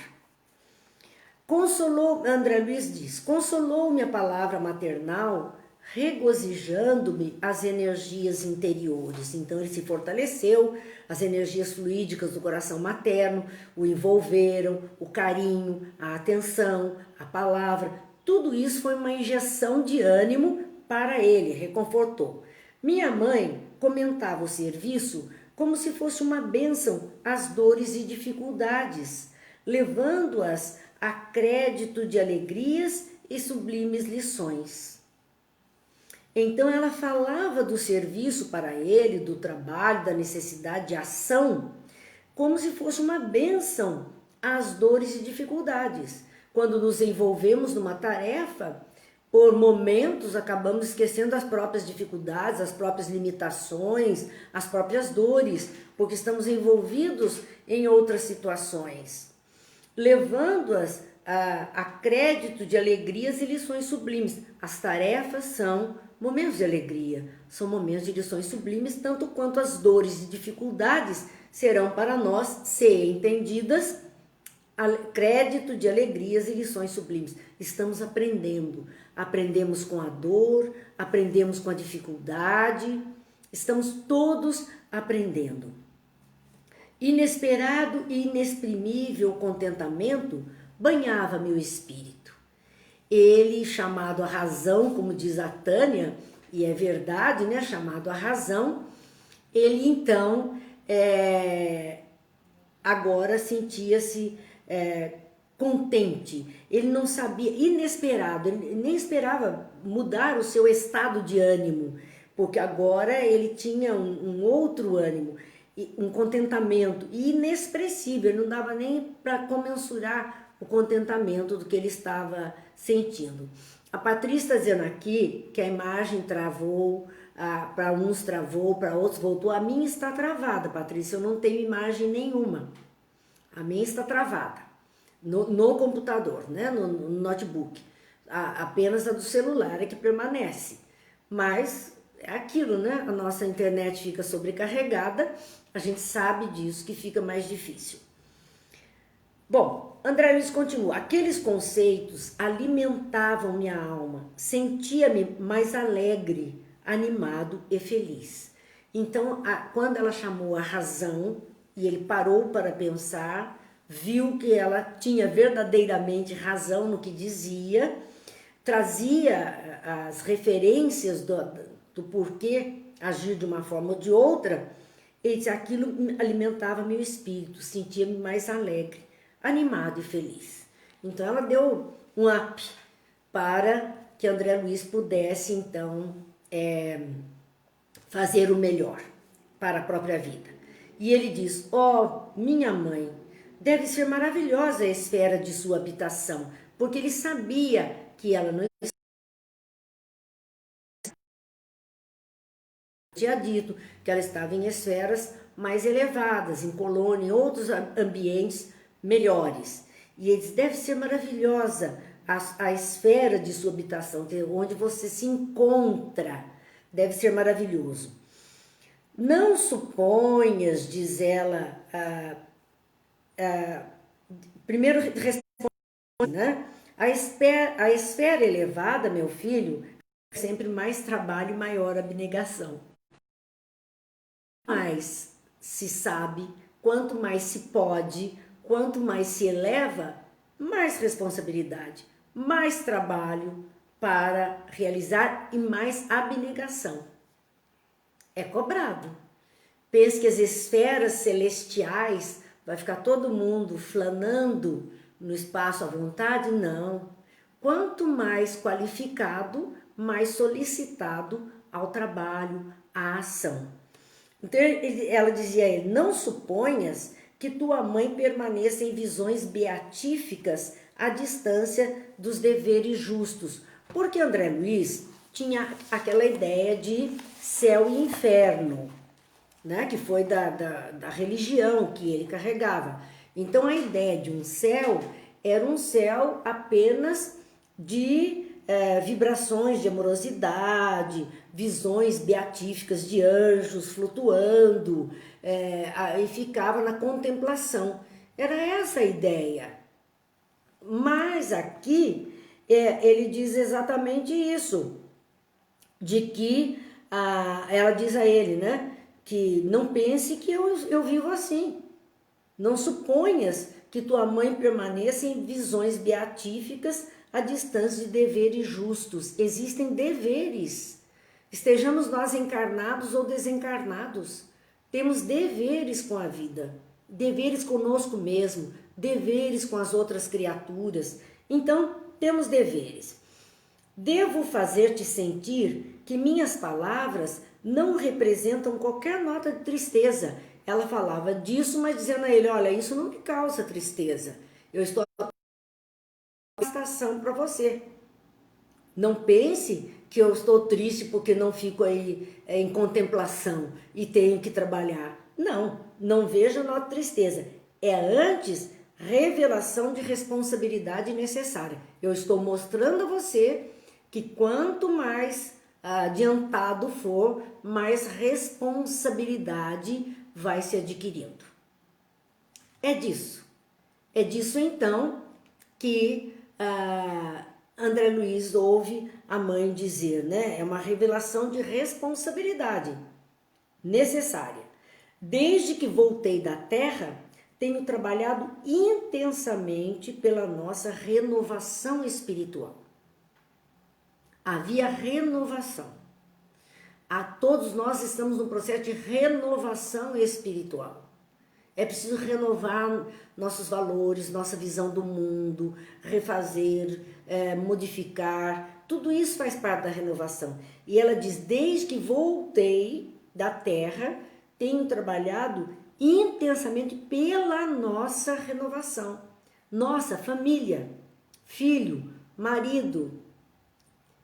André Luiz diz, consolou-me a palavra maternal, regozijando-me as energias interiores. Então ele se fortaleceu, as energias fluídicas do coração materno o envolveram, o carinho, a atenção, a palavra, tudo isso foi uma injeção de ânimo para ele, reconfortou. Minha mãe comentava o serviço como se fosse uma bênção às dores e dificuldades, levando-as a crédito de alegrias e sublimes lições. Então ela falava do serviço para ele, do trabalho, da necessidade de ação, como se fosse uma bênção às dores e dificuldades. Quando nos envolvemos numa tarefa, por momentos acabamos esquecendo as próprias dificuldades, as próprias limitações, as próprias dores, porque estamos envolvidos em outras situações, levando-as a crédito de alegrias e lições sublimes. As tarefas são momentos de alegria, são momentos de lições sublimes, tanto quanto as dores e dificuldades serão para nós, se entendidas, crédito de alegrias e lições sublimes. Estamos aprendendo, aprendemos com a dor, aprendemos com a dificuldade, estamos todos aprendendo. Inesperado e inexprimível contentamento banhava meu espírito. Ele, chamado a razão, como diz a Tânia, e é verdade, né? Chamado a razão, ele então agora sentia-se contente. Ele não sabia, inesperado, ele nem esperava mudar o seu estado de ânimo, porque agora ele tinha um outro ânimo, um contentamento inexpressível, ele não dava nem para comensurar o contentamento do que ele estava sentindo. A Patrícia está dizendo aqui que a imagem travou, para uns travou, para outros voltou. A minha está travada, Patrícia, eu não tenho imagem nenhuma. A minha está travada no computador, né? no notebook. Apenas a do celular é que permanece. Mas é aquilo, né? A nossa internet fica sobrecarregada, a gente sabe disso, que fica mais difícil. Bom, André Luiz continua. Aqueles conceitos alimentavam minha alma, sentia-me mais alegre, animado e feliz. Então, quando ela chamou a razão e ele parou para pensar, viu que ela tinha verdadeiramente razão no que dizia, trazia as referências do porquê agir de uma forma ou de outra, ele disse, aquilo alimentava meu espírito, sentia-me mais alegre, animado e feliz. Então ela deu um up para que André Luiz pudesse então fazer o melhor para a própria vida. E ele diz, minha mãe, deve ser maravilhosa a esfera de sua habitação, porque ele sabia que ela não tinha dito que ela estava em esferas mais elevadas, em colônia, em outros ambientes melhores. E ele diz, deve ser maravilhosa a esfera de sua habitação, onde você se encontra, deve ser maravilhoso. Não suponhas, diz ela, primeiro responde, né? A esfera elevada, meu filho, é sempre mais trabalho e maior abnegação. Mais se sabe, quanto mais se pode, quanto mais se eleva, mais responsabilidade, mais trabalho para realizar e mais abnegação. É cobrado. Pense que as esferas celestiais vai ficar todo mundo flanando no espaço à vontade? Não. Quanto mais qualificado, mais solicitado ao trabalho, à ação. Então ela dizia a ele, não suponhas que tua mãe permaneça em visões beatíficas à distância dos deveres justos. Porque André Luiz tinha aquela ideia de céu e inferno, né? Que foi da religião que ele carregava. Então a ideia de um céu era um céu apenas de vibrações de amorosidade, visões beatíficas de anjos flutuando, e ficava na contemplação. Era essa a ideia. Mas aqui ele diz exatamente isso, de que ela diz a ele, né, que não pense que eu vivo assim. Não suponhas que tua mãe permaneça em visões beatíficas à distância de deveres justos. Existem deveres. Estejamos nós encarnados ou desencarnados. Temos deveres com a vida, deveres conosco mesmo, deveres com as outras criaturas. Então, temos deveres. Devo fazer-te sentir que minhas palavras não representam qualquer nota de tristeza. Ela falava disso, mas dizendo a ele, olha, isso não me causa tristeza. Eu estou estação para você. Não pense que eu estou triste porque não fico aí em contemplação e tenho que trabalhar. Não, não veja nota de tristeza. É antes revelação de responsabilidade necessária. Eu estou mostrando a você que quanto mais adiantado for, mais responsabilidade vai se adquirindo. É disso então que André Luiz ouve a mãe dizer, né? É uma revelação de responsabilidade necessária. Desde que voltei da Terra, tenho trabalhado intensamente pela nossa renovação espiritual. Havia renovação. Todos nós estamos no processo de renovação espiritual. É preciso renovar nossos valores, nossa visão do mundo, refazer, modificar. Tudo isso faz parte da renovação. E ela diz, desde que voltei da Terra, tenho trabalhado intensamente pela nossa renovação. Nossa família, filho, marido.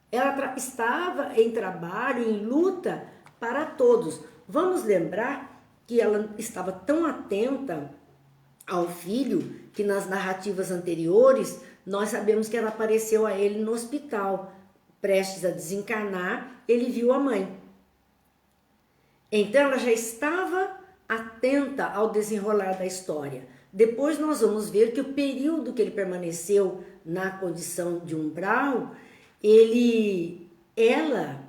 Ela estava em trabalho, em luta para todos. Vamos lembrar que ela estava tão atenta ao filho que nas narrativas anteriores nós sabemos que ela apareceu a ele no hospital, prestes a desencarnar, ele viu a mãe. Então ela já estava atenta ao desenrolar da história. Depois nós vamos ver que o período que ele permaneceu na condição de umbral, ela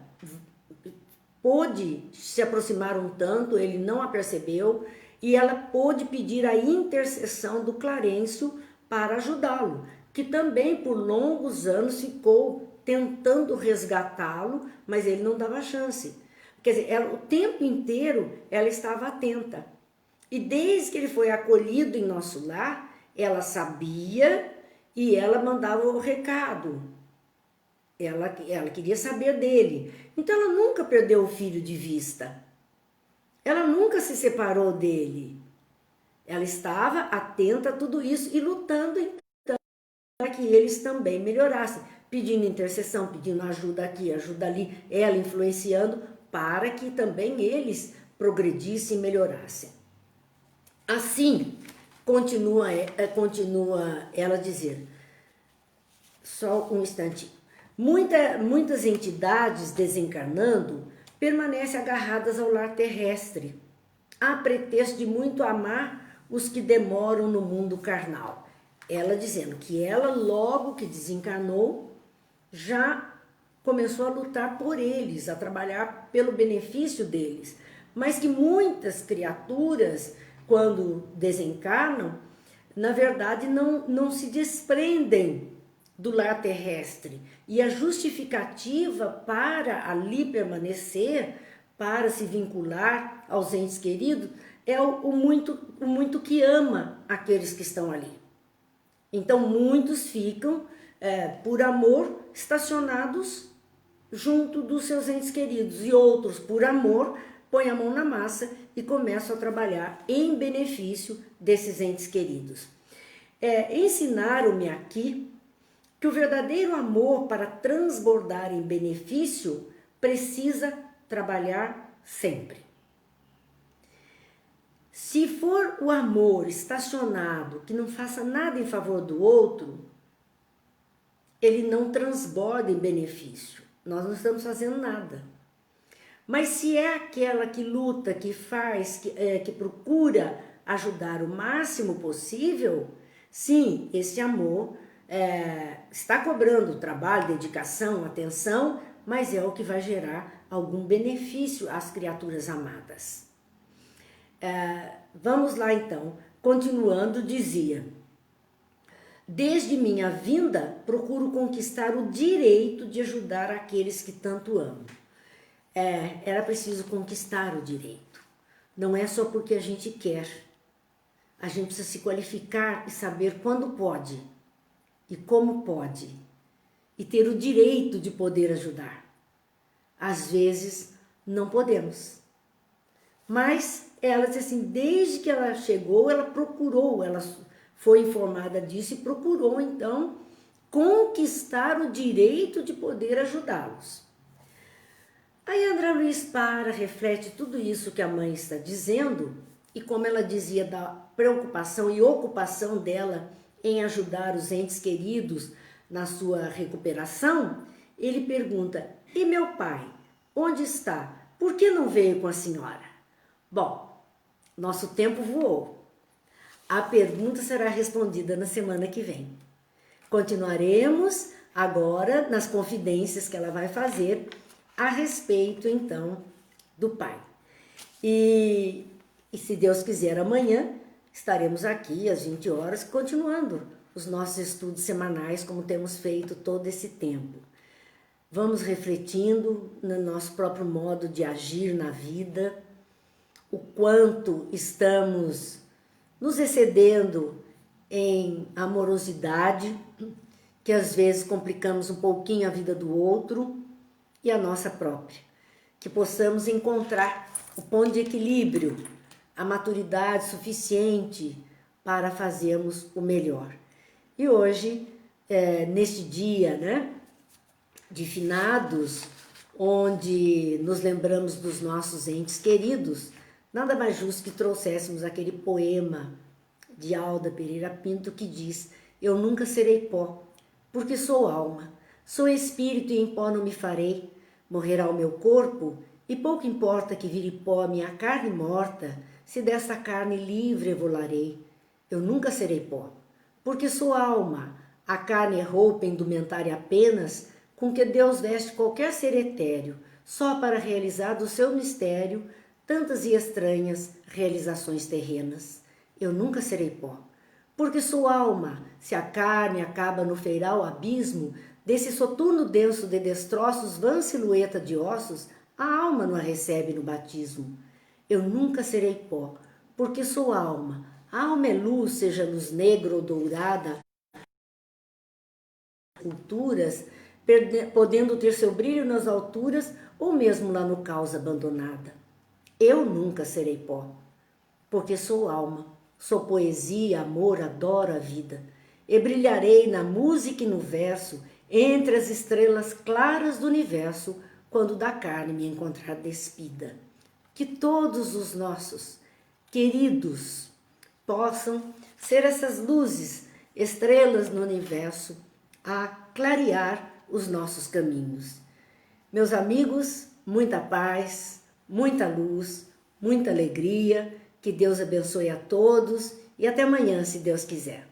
pôde se aproximar um tanto, ele não a percebeu, e ela pôde pedir a intercessão do Clarencio para ajudá-lo, que também por longos anos ficou tentando resgatá-lo, mas ele não dava chance. Quer dizer, o tempo inteiro ela estava atenta. E desde que ele foi acolhido em nosso lar, ela sabia e ela mandava o recado. Ela queria saber dele. Então ela nunca perdeu o filho de vista. Ela nunca se separou dele. Ela estava atenta a tudo isso e lutando então para que eles também melhorassem. Pedindo intercessão, pedindo ajuda aqui, ajuda ali. Ela influenciando para que também eles progredissem e melhorassem. Assim, continua ela a dizer. Só um instantinho. Muitas entidades desencarnando permanecem agarradas ao lar terrestre, a pretexto de muito amar os que demoram no mundo carnal. Ela dizendo que ela, logo que desencarnou, já começou a lutar por eles, a trabalhar pelo benefício deles. Mas que muitas criaturas, quando desencarnam, na verdade não se desprendem do lar terrestre. E a justificativa para ali permanecer, para se vincular aos entes queridos, é o muito que ama aqueles que estão ali. Então muitos ficam, por amor, estacionados junto dos seus entes queridos. E outros, por amor, põem a mão na massa e começam a trabalhar em benefício desses entes queridos. Ensinaram-me aqui que o verdadeiro amor, para transbordar em benefício, precisa trabalhar sempre. Se for o amor estacionado, que não faça nada em favor do outro, ele não transborda em benefício. Nós não estamos fazendo nada. Mas se é aquela que luta, que faz, que procura ajudar o máximo possível, sim, esse amor está cobrando trabalho, dedicação, atenção, mas é o que vai gerar algum benefício às criaturas amadas. Vamos lá então, continuando, dizia: desde minha vinda, procuro conquistar o direito de ajudar aqueles que tanto amo. Era preciso conquistar o direito. Não é só porque a gente quer. A gente precisa se qualificar e saber quando pode e como pode. E ter o direito de poder ajudar. Às vezes, não podemos. Mas ela disse assim, desde que ela chegou, ela procurou, ela foi informada disso e procurou, então, conquistar o direito de poder ajudá-los. Aí André Luiz reflete tudo isso que a mãe está dizendo e como ela dizia da preocupação e ocupação dela em ajudar os entes queridos na sua recuperação, ele pergunta, e meu pai, Onde está? Por que não veio com a senhora? Bom, nosso tempo voou. A pergunta será respondida na semana que vem. Continuaremos agora nas confidências que ela vai fazer a respeito, então, do Pai. E se Deus quiser, amanhã estaremos aqui às 20 horas, continuando os nossos estudos semanais, como temos feito todo esse tempo. Vamos refletindo no nosso próprio modo de agir na vida, o quanto estamos nos excedendo em amorosidade, que às vezes complicamos um pouquinho a vida do outro e a nossa própria. Que possamos encontrar o ponto de equilíbrio, a maturidade suficiente para fazermos o melhor. E hoje, neste dia, né, de finados, onde nos lembramos dos nossos entes queridos, nada mais justo que trouxéssemos aquele poema de Alda Pereira Pinto que diz: eu nunca serei pó, porque sou alma, sou espírito e em pó não me farei, morrerá o meu corpo e pouco importa que vire pó minha carne morta, se desta carne livre volarei. Eu nunca serei pó, porque sou alma, a carne é roupa indumentária apenas, com que Deus veste qualquer ser etéreo, só para realizar do seu mistério tantas e estranhas realizações terrenas. Eu nunca serei pó, porque sou alma, se a carne acaba no feiral abismo, desse soturno denso de destroços vã silhueta de ossos, a alma não a recebe no batismo. Eu nunca serei pó, porque sou alma. A alma é luz, seja luz negra ou dourada, culturas, podendo ter seu brilho nas alturas ou mesmo lá no caos abandonada. Eu nunca serei pó, porque sou alma, sou poesia, amor, adoro a vida, e brilharei na música e no verso, entre as estrelas claras do universo, quando da carne me encontrar despida. Que todos os nossos queridos possam ser essas luzes, estrelas no universo, a clarear os nossos caminhos. Meus amigos, muita paz, muita luz, muita alegria, que Deus abençoe a todos e até amanhã, se Deus quiser.